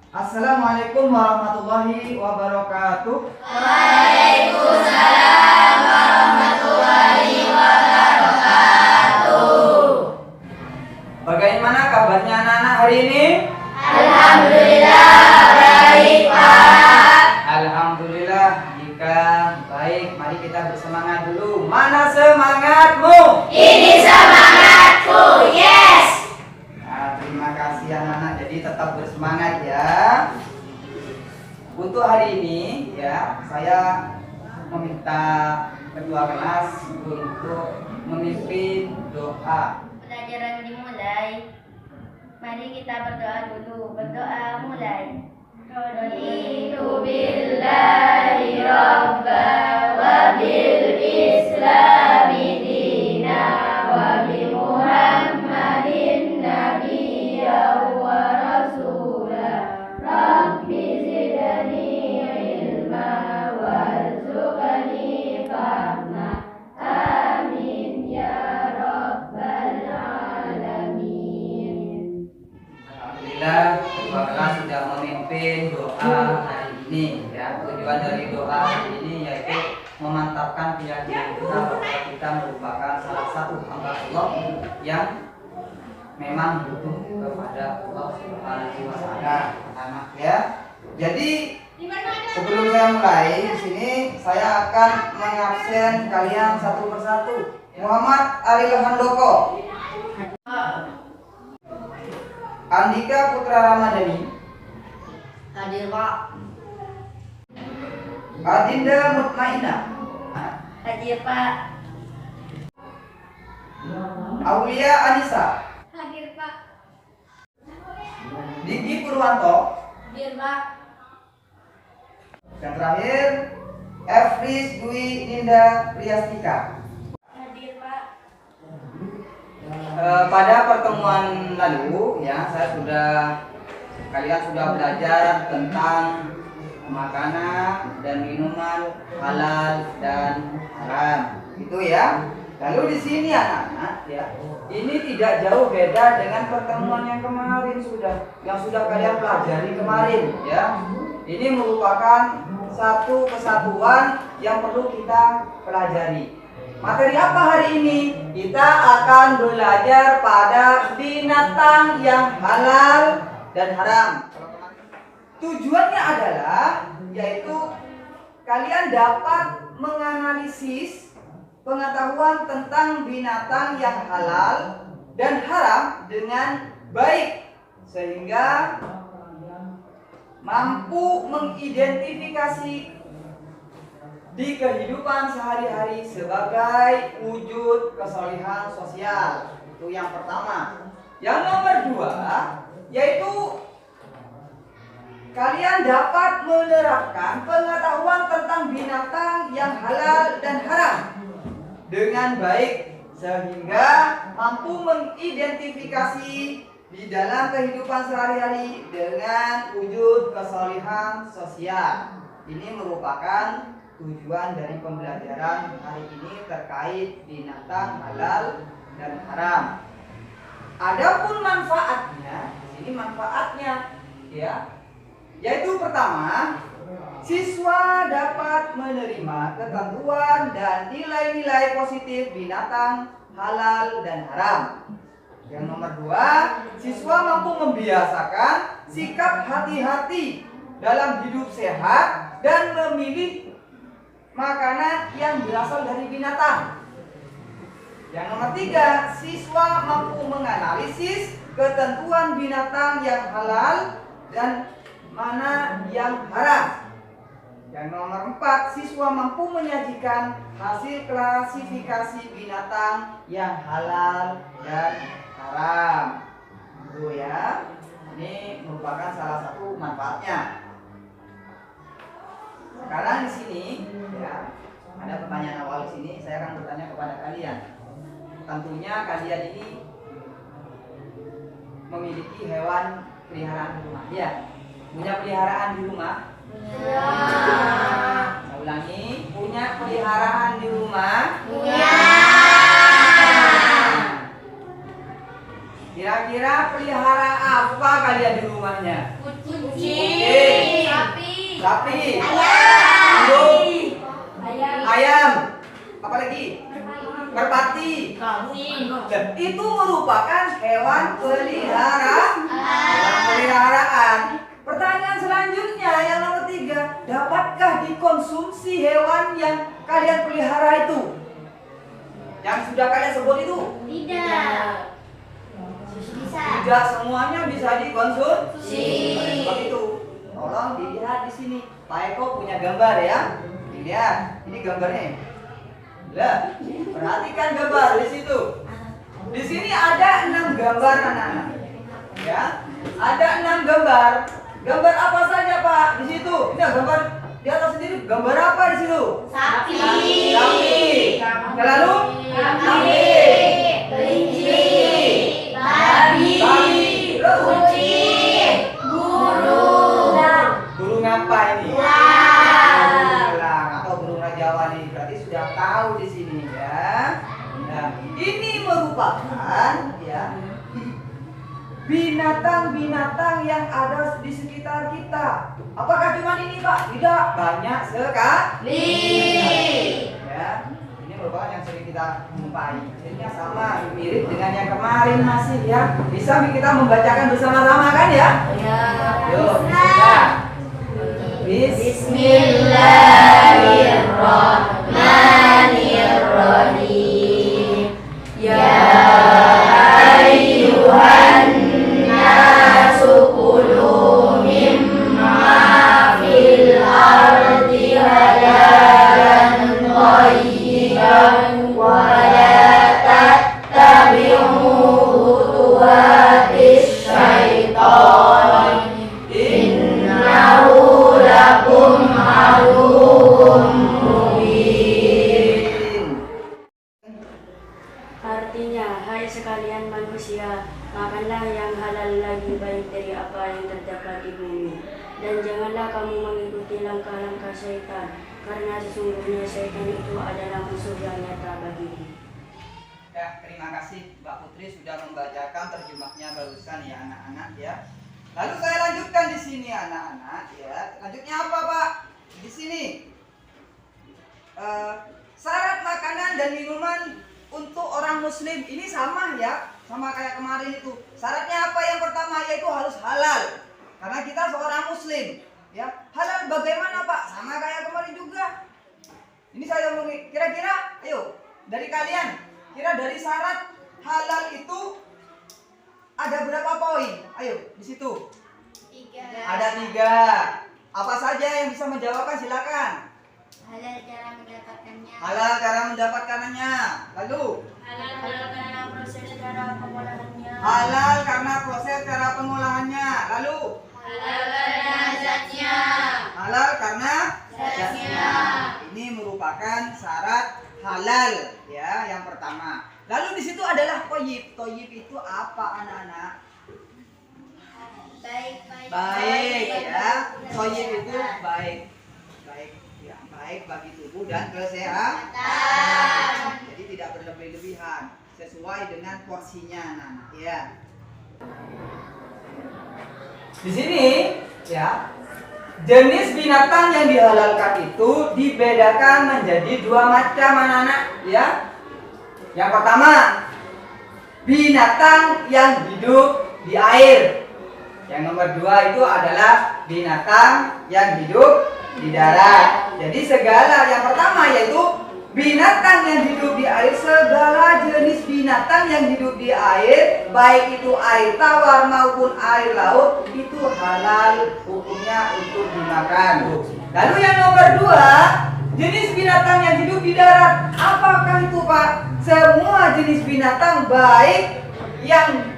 Assalamualaikum warahmatullahi wabarakatuh. Waalaikumsalam warahmatullahi wabarakatuh. Bagaimana kabarnya anak-anak hari ini? Alhamdulillah baik, Pak. Alhamdulillah, jika baik, mari kita bersemangat dulu. Mana semangatmu? Ini semangatku, yes. Nah, terima kasih anak-anak. Jadi tetap bersemangat ya. Untuk hari ini ya, saya meminta ketua kelas untuk memimpin doa. Pelajaran dimulai. Mari kita berdoa dulu. Berdoa mulai. Raditu billahi rabba wa bil islami dina wa bi muhammadin nabiyya wa rasula. Rabbi zidni ilma warzuqni fahma. Amin ya rabbal alamin. Alhamdulillah, ketua kelas sudah memimpin doa hari ini ya. Tujuan dari doa hari ini yaitu memantapkan keyakinan kita bahwa kita merupakan salah satu hamba Allah yang memang butuh kepada Allah Subhanahu wa taala, anak ya. Jadi sebelum saya mulai di sini, saya akan mengabsen kalian satu persatu. Muhammad Ariel Handoko, Andika Putra Ramadhani, Hadir, Pak. Adinda Mutmainah, Hadir, Pak. Aulia Anissa, Hadir, Pak. Diki Purwanto, Hadir, Pak. dan terakhir Efris Dwi Ninda Priastika. Hadir, Pak. Pada pertemuan lalu ya, kalian sudah belajar tentang makanan dan minuman halal dan haram, gitu ya. Lalu di sini anak-anak ya, ini tidak jauh beda dengan pertemuan yang kemarin yang sudah kalian pelajari kemarin ya. Ini merupakan satu kesatuan yang perlu kita pelajari. Materi apa hari ini? Kita akan belajar pada binatang yang halal dan haram. Tujuannya adalah yaitu kalian dapat menganalisis pengetahuan tentang binatang yang halal dan haram dengan baik, sehingga mampu mengidentifikasi di kehidupan sehari-hari sebagai wujud kesolehan sosial. Itu yang pertama. Yang nomor dua yaitu kalian dapat menerapkan pengetahuan tentang binatang yang halal dan haram dengan baik, sehingga mampu mengidentifikasi di dalam kehidupan sehari-hari dengan wujud kesolehan sosial. Ini merupakan tujuan dari pembelajaran hari ini terkait binatang halal dan haram. Adapun manfaatnya, ini manfaatnya ya, yaitu pertama, siswa dapat menerima ketentuan dan nilai-nilai positif binatang halal dan haram. Yang nomor dua, siswa mampu membiasakan sikap hati-hati dalam hidup sehat dan memilih makanan yang berasal dari binatang. Yang nomor tiga, siswa mampu menganalisis ketentuan binatang yang halal dan mana yang haram. Yang nomor empat, siswa mampu menyajikan hasil klasifikasi binatang yang halal dan haram. Itu ya. Ini merupakan salah satu manfaatnya. Sekarang di sini ya, ada pertanyaan awal di sini. Saya akan bertanya kepada kalian. Tentunya kalian ini memiliki hewan peliharaan di rumah, ya? Punya peliharaan di rumah? Ya. Saya ulangi, punya peliharaan di rumah? Punya. Kira-kira pelihara apa kalian di rumahnya? Kucing. Sapi. Sapi. Ayam. Burung. Ayam. Ayam. Apa lagi? Merpati. Kambing. Dan itu merupakan hewan peliharaan. Pertanyaan selanjutnya yang nomor 3, dapatkah dikonsumsi hewan yang kalian pelihara itu? Yang sudah kalian sebut itu? Tidak. Bisa. Tidak semuanya bisa dikonsumsi. Si. Sebab itu, tolong dilihat di sini. Pak Eko punya gambar ya. Dilihat, ini gambarnya. Lihat, perhatikan gambar di situ. Di sini ada 6 gambar anak-anak. Ya, ada 6 gambar. Gambar apa saja Pak di situ? Ini gambar di atas sendiri. Gambar apa di situ? Sapi. Sapi. Lalu Kambing. Kelinci. Babi. Babi. Terus? Kucing. Burung. Burung apa ini? Elang. Elang atau burung Jawa nih. Berarti sudah tahu di sini ya. Nah, ini merupakan ya binatang-binatang yang ada di sekitar kita. Apakah cuma ini Pak? Tidak, banyak sekali. Ya, ini merupakan yang sering kita jumpai. Jadinya sama, mirip dengan yang kemarin masih ya. Bisa kita membacakan bersama-sama kan ya? Ya. Yuk, bismillah. Bismillahirrahmanirrahim. Ya ayyuhan nasu kulu mimma fil ardi halalan thayyiban wa la tattabi'u khutuwatis syaitan innahu lakum aduwwun mubin. Artinya, hai sekalian manusia, makanlah yang halal lagi baik dari apa yang terdapat di bumi. Dan janganlah kamu mengikuti langkah-langkah syaitan, karena sesungguhnya syaitan itu adalah musuh yang nyata bagimu. Ya, terima kasih Mbak Putri sudah membacakan terjemahnya barusan ya anak-anak ya. Lalu saya lanjutkan di sini anak-anak ya. Lanjutnya apa Pak? Di sini syarat makanan dan minuman untuk orang Muslim ini sama ya, sama kayak kemarin itu. Syaratnya apa? Yang pertama yaitu harus halal, karena kita seorang Muslim ya. Halal bagaimana Pak? Sama kayak kemarin juga. Ini saya mau kira-kira, ayo dari kalian, kira dari syarat halal itu ada berapa poin? Ayo di situ. 3. Ada 3. Apa saja yang bisa menjawabkan silakan. Halal cara mendapatkannya. Halal cara mendapatkannya. Lalu Halal karena proses cara pengolahannya. halal karena proses cara pengolahannya. Lalu Halal karena zatnya. halal karena Zatnya. Ini merupakan syarat halal ya yang pertama. Lalu di situ adalah toyib. Toyib itu apa anak-anak? Baik ya. Toyib itu baik. Baik ya, baik bagi tubuh dan kesehatan. Jadi tidak berlebih-lebihan, sesuai dengan porsinya anak-anak ya. Di sini ya, jenis binatang yang dihalalkan itu dibedakan menjadi 2 macam anak-anak ya. Yang pertama, binatang yang hidup di air. Yang nomor 2 itu adalah binatang yang hidup di darat. Jadi segala yang pertama yaitu binatang yang hidup di air, segala jenis binatang yang hidup di air, baik itu air tawar maupun air laut, itu halal hukumnya untuk dimakan. Lalu yang nomor 2, jenis binatang yang hidup di darat. Apakah itu Pak? Semua jenis binatang baik yang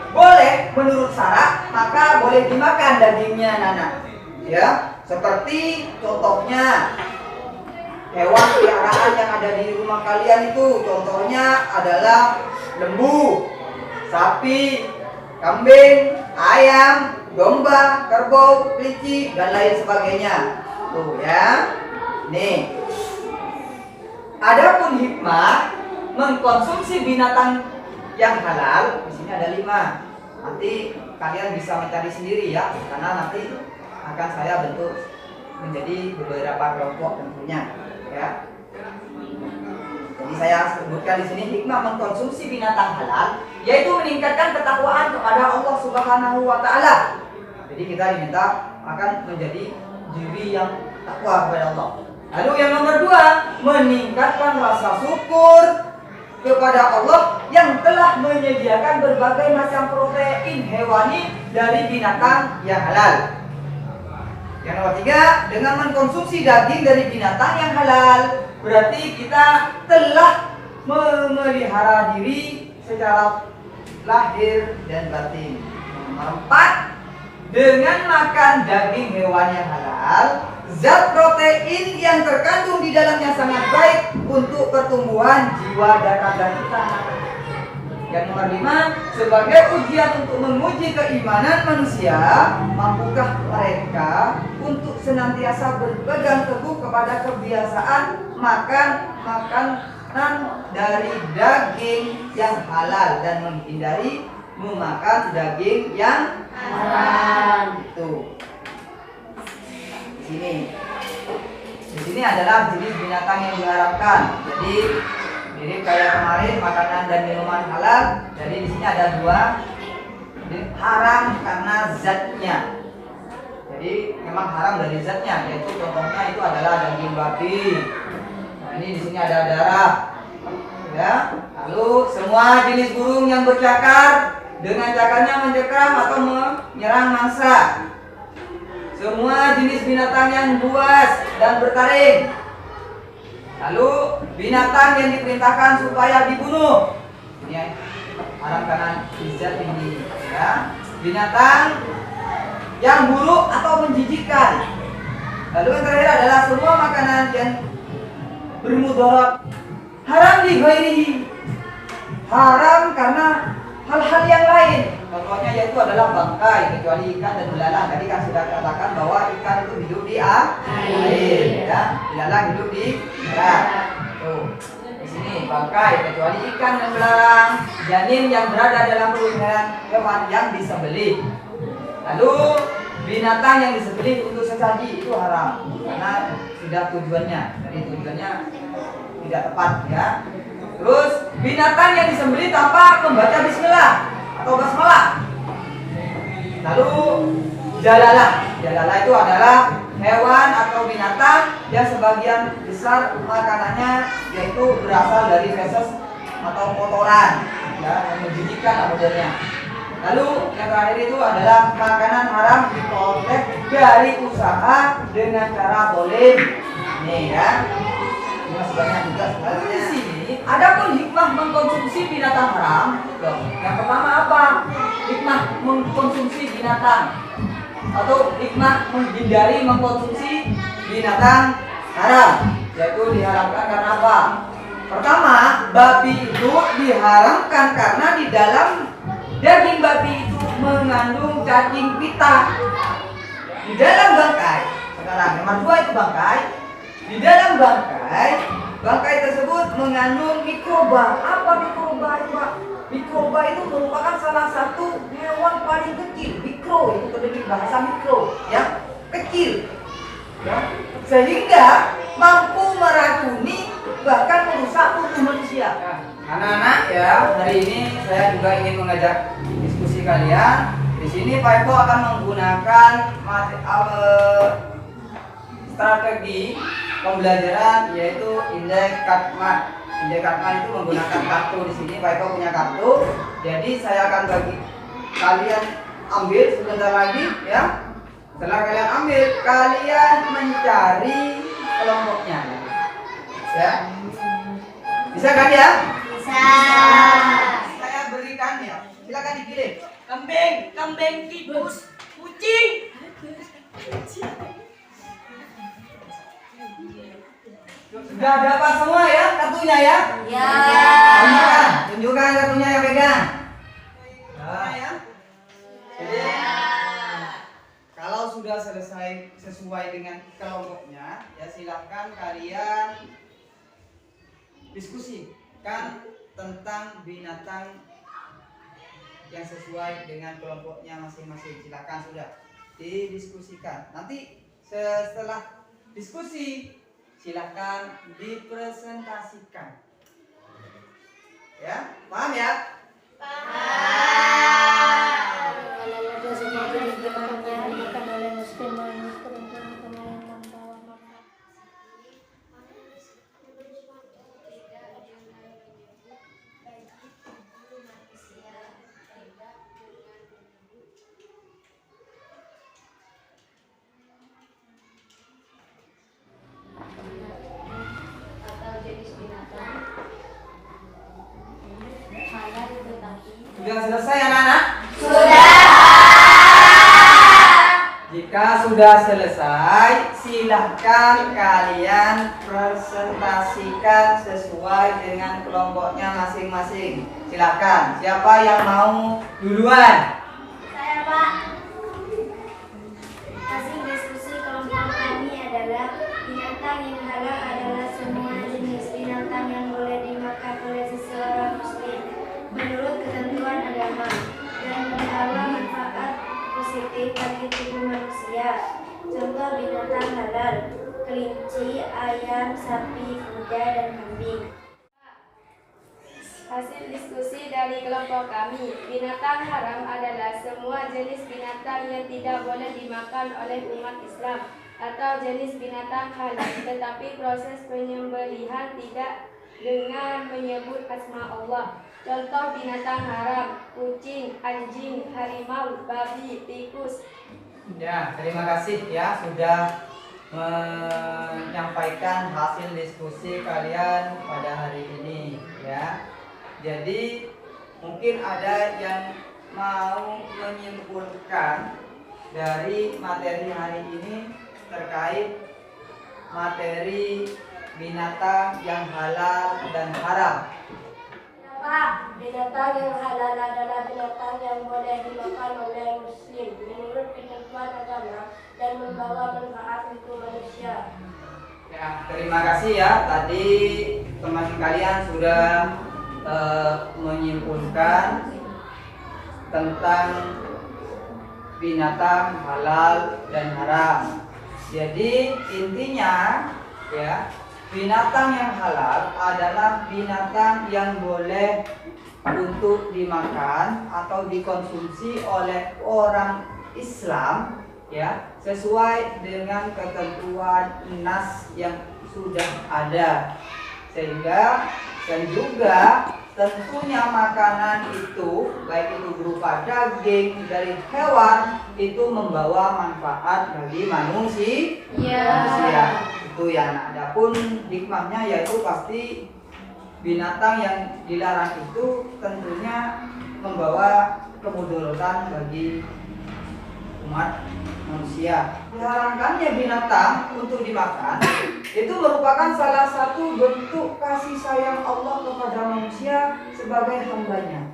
boleh menurut syarat maka boleh dimakan dagingnya anak-anak. Ya, seperti contohnya hewan peliharaan yang ada di rumah kalian itu, contohnya adalah lembu, sapi, kambing, ayam, domba, kerbau, kelinci dan lain sebagainya. Tuh ya. Nih. Adapun hikmah mengkonsumsi binatang yang halal di sini ada 5. Nanti kalian bisa mencari sendiri ya, karena nanti akan saya bentuk menjadi beberapa kelompok tentunya ya. Jadi saya sebutkan di sini hikmah mengkonsumsi binatang halal yaitu meningkatkan ketakwaan kepada Allah Subhanahu wa taala. Jadi kita diminta akan menjadi diri yang takwa kepada Allah. Lalu yang nomor 2, meningkatkan rasa syukur kepada Allah yang telah menyediakan berbagai macam protein hewani dari binatang yang halal. Yang nomor 3, dengan mengkonsumsi daging dari binatang yang halal, berarti kita telah memelihara diri secara lahir dan batin. Nomor 4, dengan makan daging hewan yang halal, zat protein yang terkandung di dalamnya sangat baik untuk pertumbuhan jiwa dan raga kita. Yang nomor 5, sebagai ujian untuk menguji keimanan manusia, mampukah mereka untuk senantiasa berpegang teguh kepada kebiasaan makan makanan dari daging yang halal dan menghindari memakan daging yang haram. Itu. Di sini adalah jenis binatang yang diharapkan. Jadi mirip kayak kemarin makanan dan minuman halal. Jadi di sini ada 2 haram karena zatnya. Jadi memang haram dari zatnya, yaitu contohnya itu adalah daging babi. Nah ini di sini ada darah. Ya. Lalu semua jenis burung yang bercakar dengan cakarnya mencekram atau menyerang mangsa. Semua jenis binatang yang buas dan bertaring. Lalu binatang yang diperintahkan supaya dibunuh. Ini haram karena zat ini. Ya. Binatang yang buruk atau menjijikkan. Lalu yang terakhir adalah semua makanan yang bermudarat. Haram di ghairihi. Haram karena hal-hal yang lain. Contohnya yaitu adalah bangkai, kecuali ikan dan belalang. Tadi kan sudah katakan bahwa ikan itu hidup di air, ya. Belalang hidup di darat. Tuh. Di sini bangkai, kecuali ikan dan belalang, janin yang berada dalam perut hewan yang disembelih. Lalu binatang yang disembelih untuk sesaji itu haram karena sudah tujuannya. Jadi tujuannya tidak tepat ya. Terus binatang yang disembelih tanpa membaca bismillah atau basmalah. Lalu jalalah. Jalalah itu adalah hewan atau binatang yang sebagian besar makanannya yaitu berasal dari feses atau kotoran ya, yang menjijikkan modelnya. Lalu yang terakhir itu adalah makanan haram diperoleh dari usaha dengan cara boleh. Nih ya. Ini masih banyak juga. Lalu di sini ada pun hikmah mengkonsumsi binatang haram. Loh, yang pertama apa? Hikmah mengkonsumsi binatang atau hikmah menghindari mengkonsumsi binatang haram, yaitu diharamkan karena apa? Pertama, babi itu diharamkan karena di dalam daging babi itu mengandung cacing pita. Di dalam bangkai, sekarang nomor 2 itu bangkai. Di dalam bangkai tersebut mengandung mikroba. Apa mikroba itu, Pak? Mikroba itu merupakan salah satu hewan paling kecil. Mikro itu terdiri bahasa mikro, ya, kecil. Ya. Sehingga mampu meracuni bahkan merusak tubuh manusia. Anak-anak ya, hari ini saya juga ingin mengajak diskusi kalian. Di sini Pak Eko akan menggunakan strategi pembelajaran yaitu indeks Karpman. Indeks Karpman itu menggunakan kartu. Di sini Pak Eko punya kartu. Jadi saya akan bagi kalian ambil sebentar lagi ya. Setelah kalian ambil, kalian mencari kelompoknya. Ya. Bisa kan ya? Bisa. Saya berikan ya. Silakan dipilih. Kambing, tikus, kucing. Sudah dapat semua ya kartunya ya? Ya. Tunjukkan kartunya yang pegang. Nah, ya. Jadi, kalau sudah selesai sesuai dengan kelompoknya, ya silahkan kalian diskusikan tentang binatang yang sesuai dengan kelompoknya masing-masing. Silakan sudah didiskusikan. Nanti setelah diskusi silakan dipresentasikan. Ya, paham ya? Ada semua jenis binatang yang dimakan oleh muslim manusia perempuan yang membawa manfaat. Atau jenis binatang halal tetapi Sudah selesai anak-anak? Jika sudah selesai, silahkan kalian presentasikan sesuai dengan kelompoknya masing-masing. Silahkan, siapa yang mau duluan? saya Pak. Hasil diskusi kelompok kami adalah binatang yang halal adalah semua jenis binatang yang boleh dimakan oleh seseorang muslim menurut ketentuan agama dan membawa manfaat positif bagi tubuh manusia. Contoh binatang halal: kelinci, ayam, sapi, kuda, dan kambing. Hasil diskusi dari kelompok kami, binatang haram adalah semua jenis binatang yang tidak boleh dimakan oleh umat Islam atau jenis binatang halal, tetapi proses penyembelihan tidak dengan menyebut asma Allah. Contoh binatang haram: kucing, anjing, harimau, babi, tikus. Ya, terima kasih ya sudah menyampaikan hasil diskusi kalian pada hari ini ya. Jadi mungkin ada yang mau menyimpulkan dari materi hari ini terkait materi binatang yang halal dan haram. Pak, binatang yang halal adalah binatang yang boleh dimakan oleh muslim menurut ketentuan agama dan membawa manfaat untuk manusia. Ya, terima kasih ya. Tadi teman kalian sudah menyimpulkan tentang binatang halal dan haram. Jadi intinya ya, binatang yang halal adalah binatang yang boleh untuk dimakan atau dikonsumsi oleh orang Islam ya, sesuai dengan ketentuan nas yang sudah ada. Sehingga dan juga tentunya makanan itu baik itu berupa daging dari hewan itu membawa manfaat bagi manusia. Itu yang adapun hikmahnya yaitu pasti binatang yang dilarang itu tentunya membawa kemudaratan bagi umat manusia. Diharamkannya binatang untuk dimakan itu merupakan salah satu bentuk kasih sayang Allah kepada manusia sebagai hambanya.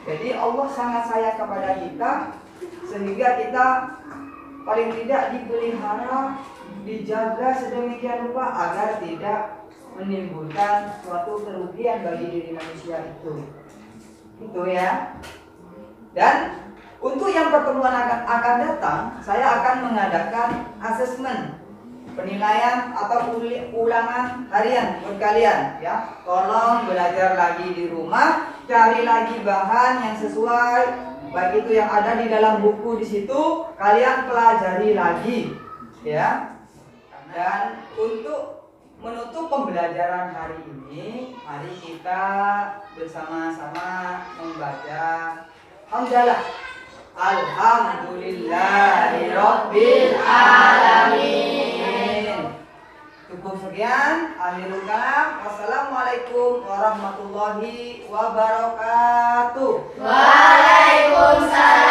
Jadi Allah sangat sayang kepada kita sehingga kita paling tidak dipelihara, dijaga sedemikian rupa agar tidak menimbulkan suatu kerugian bagi diri manusia itu. Itu ya. Dan untuk yang pertemuan akan datang, saya akan mengadakan asesmen penilaian atau ulangan harian buat kalian ya. Tolong belajar lagi di rumah, cari lagi bahan yang sesuai, baik itu yang ada di dalam buku di situ, kalian pelajari lagi ya. Dan untuk menutup pembelajaran hari ini, mari kita bersama-sama membaca hamdalah. Alhamdulillahirabbil alamin. Cukup sekian. Akhirul kalam. Wassalamualaikum warahmatullahi wabarakatuh. Waalaikumsalam.